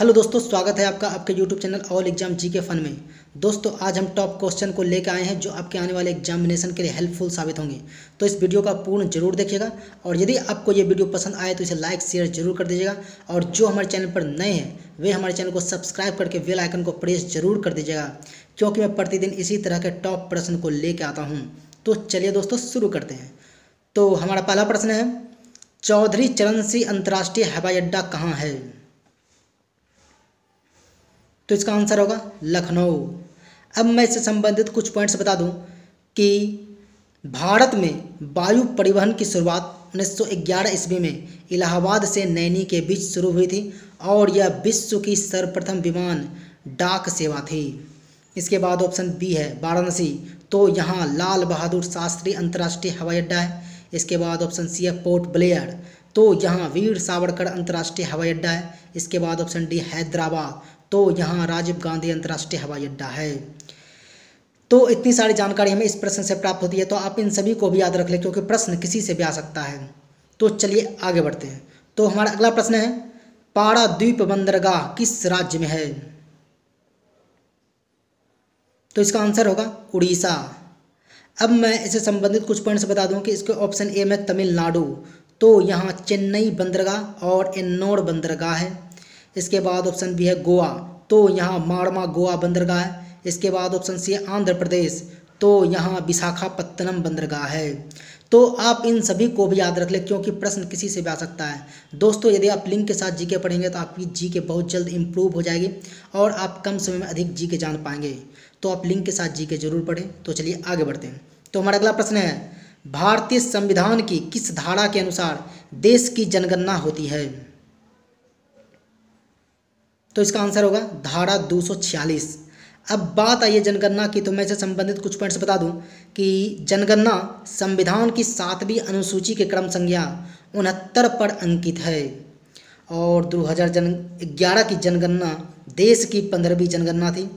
Hello दोस्तों, स्वागत है आपका आपके YouTube channel all exam GK fun में। दोस्तों, आज हम टॉप क्वेश्चन को लेकर आए हैं जो आपके आने वाले एग्जामिनेशन के लिए हेल्पफुल साबित होंगे। तो इस वीडियो का पूर्ण जरूर देखिएगा और यदि आपको ये वीडियो पसंद आए तो इसे लाइक शेयर जरूर कर दीजिएगा। और जो हमारे चैनल पर नए हैं वे हमारे चैनल को सब्सक्राइब करके बेल आइकन को प्रेस जरूर कर दीजिएगा, क्योंकि मैं प्रतिदिन इसी तरह के टॉप प्रश्न को लेकर आता हूँ। तो चलिए दोस्तों, शुरू करते हैं। तो हमारा पहला प्रश्न है, चौधरी चरण सिंह अंतर्राष्ट्रीय हवाई अड्डा कहाँ है? तो इसका आंसर होगा लखनऊ। अब मैं इससे संबंधित कुछ पॉइंट्स बता दूं कि भारत में वायु परिवहन की शुरुआत 1911 ईस्वी में इलाहाबाद से नैनी के बीच शुरू हुई थी और यह विश्व की सर्वप्रथम विमान डाक सेवा थी। इसके बाद ऑप्शन बी है वाराणसी, तो यहाँ लाल बहादुर शास्त्री अंतर्राष्ट्रीय हवाई अड्डा है। इसके बाद ऑप्शन सी है पोर्ट ब्लेयर, तो यहाँ वीर सावरकर अंतर्राष्ट्रीय हवाई अड्डा है। इसके बाद ऑप्शन डी हैदराबाद, तो यहाँ राजीव गांधी अंतर्राष्ट्रीय हवाई अड्डा है। तो इतनी सारी जानकारी हमें इस प्रश्न से प्राप्त होती है, तो आप इन सभी को भी याद रख लें, क्योंकि प्रश्न किसी से भी आ सकता है। तो चलिए आगे बढ़ते हैं। तो हमारा अगला प्रश्न है, पारादीप बंदरगाह किस राज्य में है? तो इसका आंसर होगा उड़ीसा। अब मैं इससे संबंधित कुछ पॉइंट्स बता दूं कि इसके ऑप्शन ए में तमिलनाडु, तो यहाँ चेन्नई बंदरगाह और एन्नोर बंदरगाह है। इसके बाद ऑप्शन बी है गोवा, तो यहाँ माड़मा गोवा बंदरगाह है। इसके बाद ऑप्शन सी है आंध्र प्रदेश, तो यहाँ विशाखापत्तनम बंदरगाह है। तो आप इन सभी को भी याद रख लें, क्योंकि प्रश्न किसी से भी आ सकता है। दोस्तों, यदि आप लिंक के साथ जीके पढ़ेंगे तो आपकी जीके बहुत जल्द इंप्रूव हो जाएगी और आप कम समय में अधिक जीके जान पाएंगे। तो आप लिंक के साथ जीके जरूर पढ़ें। तो चलिए आगे बढ़ते हैं। तो हमारा अगला प्रश्न है, भारतीय संविधान की किस धारा के अनुसार देश की जनगणना होती है? तो इसका आंसर होगा धारा 246। अब बात आई है जनगणना की, तो मैं इससे संबंधित कुछ पॉइंट्स बता दूं कि जनगणना संविधान की 7वीं अनुसूची के क्रम संख्या 69 पर अंकित है और 2011 की जनगणना देश की 15वीं जनगणना थी।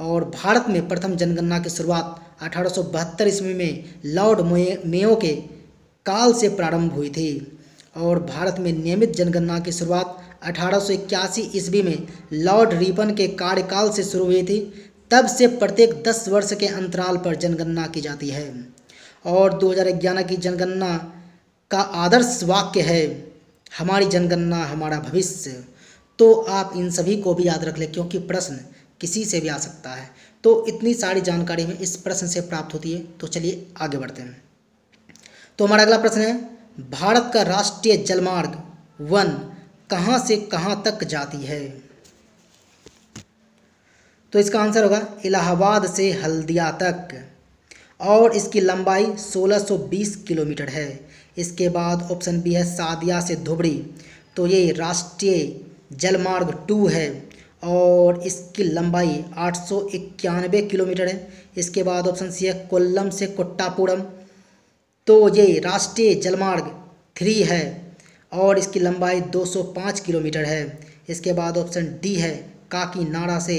और भारत में प्रथम जनगणना की शुरुआत 1872 ईस्वी में लॉर्ड मेयो के काल से प्रारंभ हुई थी और भारत में नियमित जनगणना की शुरुआत 1881 ईस्वी में लॉर्ड रिपन के कार्यकाल से शुरू हुई थी। तब से प्रत्येक 10 वर्ष के अंतराल पर जनगणना की जाती है। और 2011 की जनगणना का आदर्श वाक्य है, हमारी जनगणना हमारा भविष्य। तो आप इन सभी को भी याद रख लें, क्योंकि प्रश्न किसी से भी आ सकता है। तो इतनी सारी जानकारी हमें इस प्रश्न से प्राप्त होती है। तो चलिए आगे बढ़ते हैं। तो हमारा अगला प्रश्न है, भारत का राष्ट्रीय जलमार्ग 1 कहाँ से कहाँ तक जाती है? तो इसका आंसर होगा इलाहाबाद से हल्दिया तक और इसकी लंबाई 1620 किलोमीटर है। इसके बाद ऑप्शन बी है सादिया से धुबरी, तो ये राष्ट्रीय जलमार्ग 2 है और इसकी लंबाई 891 किलोमीटर है। इसके बाद ऑप्शन सी है कोल्लम से कोट्टापुरम, तो ये राष्ट्रीय जलमार्ग 3 है और इसकी लंबाई 205 किलोमीटर है। इसके बाद ऑप्शन डी है काकीनाडा से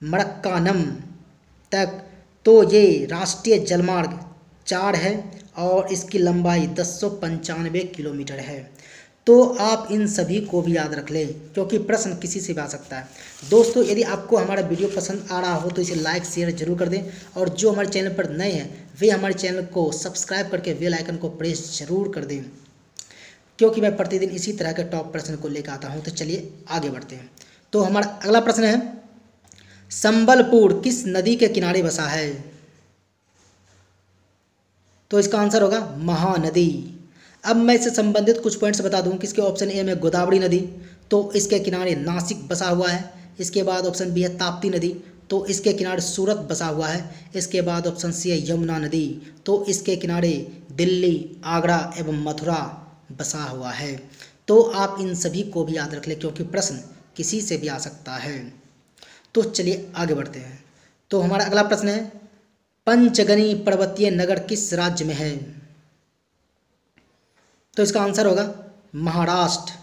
मरक्कानम तक, तो ये राष्ट्रीय जलमार्ग 4 है और इसकी लंबाई 1095 किलोमीटर है। तो आप इन सभी को भी याद रख लें, क्योंकि प्रश्न किसी से भी आ सकता है। दोस्तों, यदि आपको हमारा वीडियो पसंद आ रहा हो तो इसे लाइक शेयर जरूर कर दें और जो हमारे चैनल पर नए हैं वे हमारे चैनल को सब्सक्राइब करके बेल आइकन को प्रेस जरूर कर दें, क्योंकि मैं प्रतिदिन इसी तरह के टॉप प्रश्न को लेकर आता हूं। तो चलिए आगे बढ़ते हैं। तो हमारा अगला प्रश्न है, संबलपुर किस नदी के किनारे बसा है? तो इसका आंसर होगा महानदी। अब मैं इससे संबंधित कुछ पॉइंट्स बता दूं कि इसके ऑप्शन ए में गोदावरी नदी, तो इसके किनारे नासिक बसा हुआ है। इसके बाद ऑप्शन बी है ताप्ती नदी, तो इसके किनारे सूरत बसा हुआ है। इसके बाद ऑप्शन सी है यमुना नदी, तो इसके किनारे दिल्ली, आगरा एवं मथुरा बसा हुआ है। तो आप इन सभी को भी याद रख लें, क्योंकि प्रश्न किसी से भी आ सकता है। तो चलिए आगे बढ़ते हैं। तो हमारा अगला प्रश्न है, पंचगनी पर्वतीय नगर किस राज्य में है? तो इसका आंसर होगा महाराष्ट्र।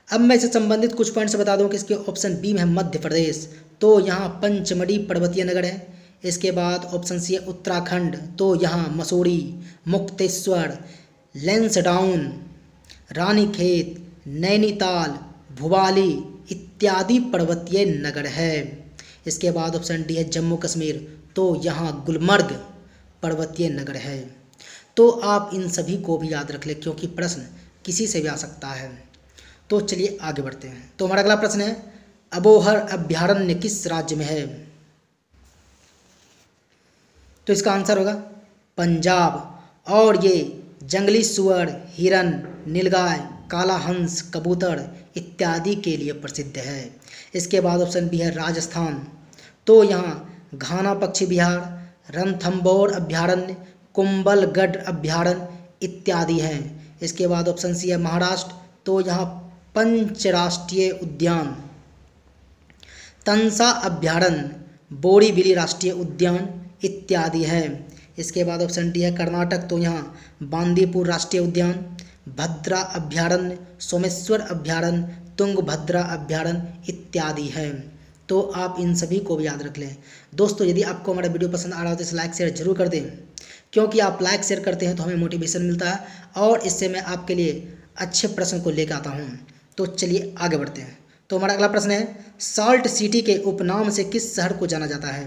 अब मैं इससे संबंधित कुछ पॉइंट्स बता दूं कि इसके ऑप्शन बी में है मध्य प्रदेश, तो यहाँ पंचमढ़ी पर्वतीय नगर है। इसके बाद ऑप्शन सी है उत्तराखंड, तो यहाँ मसूरी, मुक्तेश्वर, लैंसडाउन, रानीखेत, नैनीताल, भुवाली इत्यादि पर्वतीय नगर है। इसके बाद ऑप्शन डी है जम्मू कश्मीर, तो यहाँ गुलमर्ग पर्वतीय नगर है। तो आप इन सभी को भी याद रख लें क्योंकि प्रश्न किसी से भी आ सकता है। तो चलिए आगे बढ़ते हैं। तो हमारा अगला प्रश्न है अबोहर अभयारण्य किस राज्य में है? तो इसका आंसर होगा पंजाब। और ये जंगली सुअर, हिरन, नीलगाय, काला हंस, कबूतर इत्यादि के लिए प्रसिद्ध है। इसके बाद ऑप्शन बी है राजस्थान, तो यहाँ घाना पक्षी विहार, रणथंभौर अभयारण्य, कुंभलगढ़ अभयारण्य इत्यादि हैं। इसके बाद ऑप्शन सी है महाराष्ट्र, तो यहाँ पंचराष्ट्रीय उद्यान, तंसा अभयारण्य, बोरीबिली राष्ट्रीय उद्यान इत्यादि हैं। इसके बाद ऑप्शन डी है कर्नाटक, तो यहाँ बांदीपुर राष्ट्रीय उद्यान, भद्रा अभयारण्य, सोमेश्वर अभयारण्य, तुंगभद्रा अभयारण्य इत्यादि हैं। तो आप इन सभी को भी याद रख लें। दोस्तों यदि आपको हमारा वीडियो पसंद आ रहा हो तो इसे लाइक शेयर जरूर कर दें, क्योंकि आप लाइक शेयर करते हैं तो हमें मोटिवेशन मिलता है और इससे मैं आपके लिए अच्छे प्रश्न को लेकर आता हूँ। तो चलिए आगे बढ़ते हैं। तो हमारा अगला प्रश्न है साल्ट सिटी के उपनाम से किस शहर को जाना जाता है?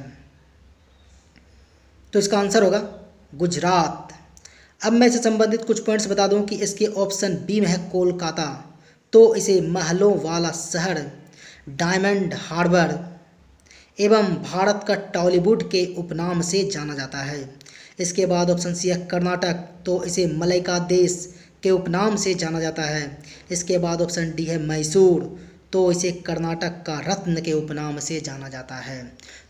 तो इसका आंसर होगा गुजरात। अब मैं इससे संबंधित कुछ पॉइंट्स बता दूं कि इसके ऑप्शन बी में है कोलकाता, तो इसे महलों वाला शहर, डायमंड हार्बर एवं भारत का टॉलीवुड के उपनाम से जाना जाता है। इसके बाद ऑप्शन सी है कर्नाटक, तो इसे मलैका देश के उपनाम से जाना जाता है। इसके बाद ऑप्शन डी है मैसूर, तो इसे कर्नाटक का रत्न के उपनाम से जाना जाता है।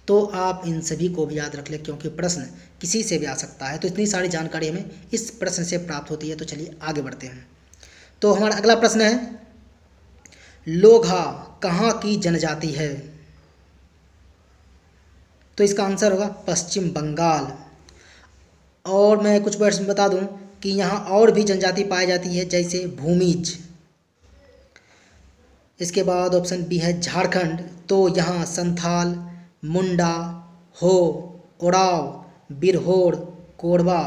तो आप इन सभी को भी याद रख लें क्योंकि प्रश्न किसी से भी आ सकता है। तो इतनी सारी जानकारी हमें इस प्रश्न से प्राप्त होती है। तो चलिए आगे बढ़ते हैं। तो हमारा अगला प्रश्न है लोघा कहाँ की जनजाति है? तो इसका आंसर होगा पश्चिम बंगाल। और मैं कुछ वर्ड्स बता दूं कि यहाँ और भी जनजाति पाई जाती है जैसे भूमिज। इसके बाद ऑप्शन बी है झारखंड, तो यहाँ संथाल, मुंडा, हो, ओराव, बिरहोर, कोरबा,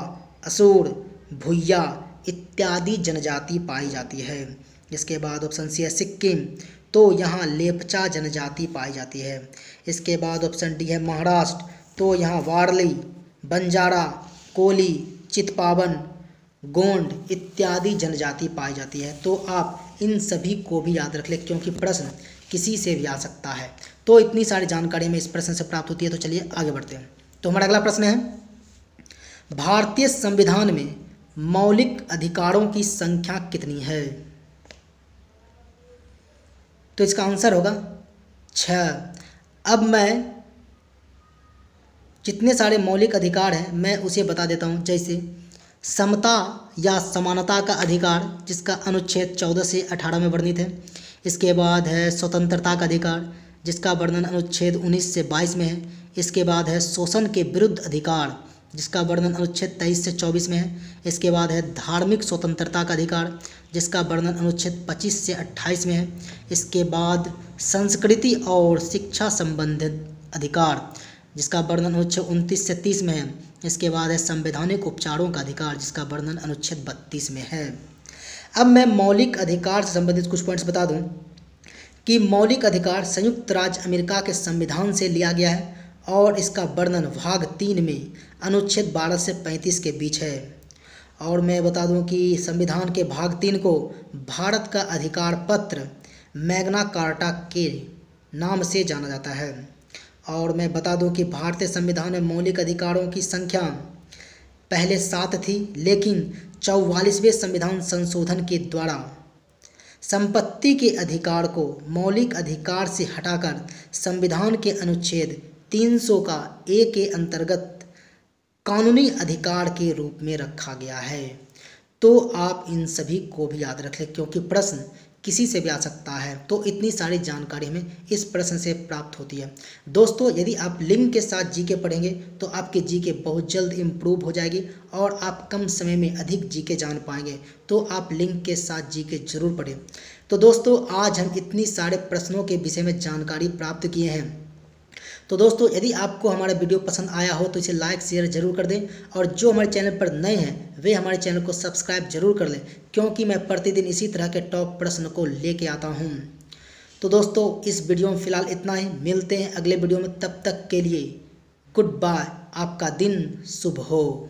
असुर, भुइया इत्यादि जनजाति पाई जाती है। इसके बाद ऑप्शन सी है सिक्किम, तो यहाँ लेपचा जनजाति पाई जाती है। इसके बाद ऑप्शन डी है महाराष्ट्र, तो यहाँ वारली, बंजारा, कोली, चितपावन, गोंड इत्यादि जनजाति पाई जाती है। तो आप इन सभी को भी याद रख लें क्योंकि प्रश्न किसी से भी आ सकता है। तो इतनी सारी जानकारी हमें इस प्रश्न से प्राप्त होती है। तो चलिए आगे बढ़ते हैं। तो हमारा अगला प्रश्न है भारतीय संविधान में मौलिक अधिकारों की संख्या कितनी है? तो इसका आंसर होगा 6। अब मैं जितने सारे मौलिक अधिकार हैं मैं उसे बता देता हूं, जैसे समता या समानता का अधिकार जिसका अनुच्छेद 14 से 18 में वर्णित है। इसके बाद है स्वतंत्रता का अधिकार जिसका वर्णन अनुच्छेद 19 से 22 में है। इसके बाद है शोषण के विरुद्ध अधिकार जिसका वर्णन अनुच्छेद 23 से 24 में है। इसके बाद है धार्मिक स्वतंत्रता का अधिकार जिसका वर्णन अनुच्छेद 25 से 28 में है। इसके बाद संस्कृति और शिक्षा संबंधित अधिकार जिसका वर्णन अनुच्छेद 29 से 30 में है। इसके बाद है संवैधानिक उपचारों का अधिकार जिसका वर्णन अनुच्छेद 32 में है। अब मैं मौलिक अधिकार से संबंधित कुछ पॉइंट्स बता दूं कि मौलिक अधिकार संयुक्त राज्य अमेरिका के संविधान से लिया गया है और इसका वर्णन भाग 3 में अनुच्छेद 12 से 35 के बीच है। और मैं बता दूं कि संविधान के भाग 3 को भारत का अधिकार पत्र मैग्ना कार्टा के नाम से जाना जाता है। और मैं बता दूं कि भारतीय संविधान में मौलिक अधिकारों की संख्या पहले 7 थी, लेकिन 44वें संविधान संशोधन के द्वारा संपत्ति के अधिकार को मौलिक अधिकार से हटाकर संविधान के अनुच्छेद 300 का ए के अंतर्गत कानूनी अधिकार के रूप में रखा गया है। तो आप इन सभी को भी याद रख लें क्योंकि प्रश्न किसी से भी आ सकता है। तो इतनी सारी जानकारी हमें इस प्रश्न से प्राप्त होती है। दोस्तों यदि आप लिंक के साथ जीके पढ़ेंगे तो आपकी जीके बहुत जल्द इम्प्रूव हो जाएगी और आप कम समय में अधिक जीके जान पाएंगे। तो आप लिंक के साथ जीके जरूर पढ़ें। तो दोस्तों आज हम इतनी सारे प्रश्नों के विषय में जानकारी प्राप्त किए हैं। तो दोस्तों यदि आपको हमारा वीडियो पसंद आया हो तो इसे लाइक शेयर जरूर कर दें और जो हमारे चैनल पर नए हैं वे हमारे चैनल को सब्सक्राइब जरूर कर लें क्योंकि मैं प्रतिदिन इसी तरह के टॉप प्रश्न को लेके आता हूं। तो दोस्तों इस वीडियो में फ़िलहाल इतना ही, मिलते हैं अगले वीडियो में, तब तक के लिए गुड बाय, आपका दिन शुभ हो।